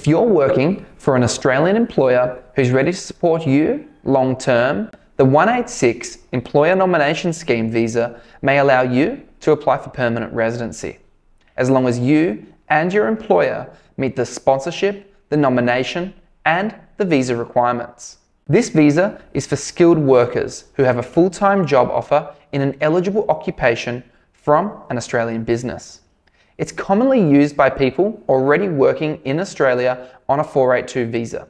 If you're working for an Australian employer who's ready to support you long term, the 186 Employer Nomination Scheme visa may allow you to apply for permanent residency, as long as you and your employer meet the sponsorship, the nomination, and the visa requirements. This visa is for skilled workers who have a full-time job offer in an eligible occupation from an Australian business. It's commonly used by people already working in Australia on a 482 visa,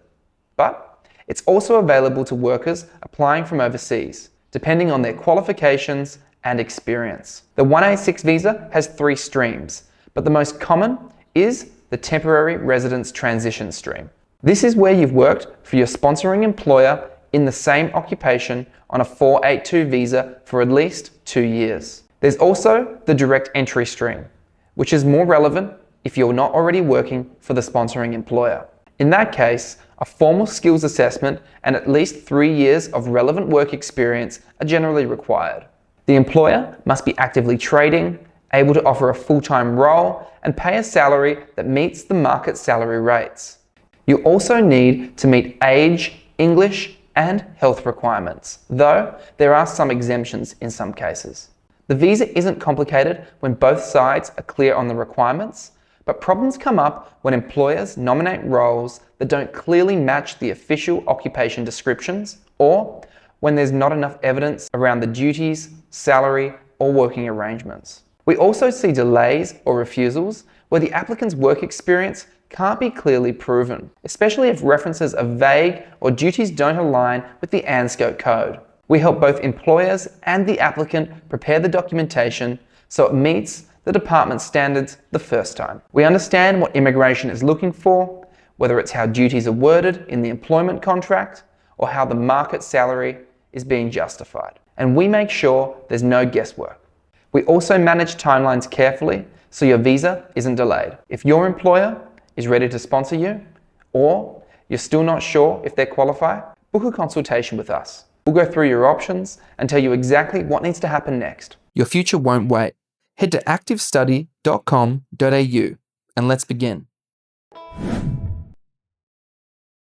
but it's also available to workers applying from overseas, depending on their qualifications and experience. The 186 visa has 3 streams, but the most common is the Temporary Residence Transition stream. This is where you've worked for your sponsoring employer in the same occupation on a 482 visa for at least 2 years. There's also the Direct Entry stream, which is more relevant if you're not already working for the sponsoring employer. In that case, a formal skills assessment and at least 3 years of relevant work experience are generally required. The employer must be actively trading, able to offer a full-time role, and pay a salary that meets the market salary rates. You also need to meet age, English, and health requirements, though there are some exemptions in some cases. The visa isn't complicated when both sides are clear on the requirements, but problems come up when employers nominate roles that don't clearly match the official occupation descriptions, or when there's not enough evidence around the duties, salary, or working arrangements. We also see delays or refusals where the applicant's work experience can't be clearly proven, especially if references are vague or duties don't align with the ANSCO code. We help both employers and the applicant prepare the documentation so it meets the department's standards the first time. We understand what immigration is looking for, whether it's how duties are worded in the employment contract or how the market salary is being justified. And we make sure there's no guesswork. We also manage timelines carefully so your visa isn't delayed. If your employer is ready to sponsor you, or you're still not sure if they qualify, book a consultation with us. We'll go through your options and tell you exactly what needs to happen next. Your future won't wait. Head to activestudy.com.au and let's begin.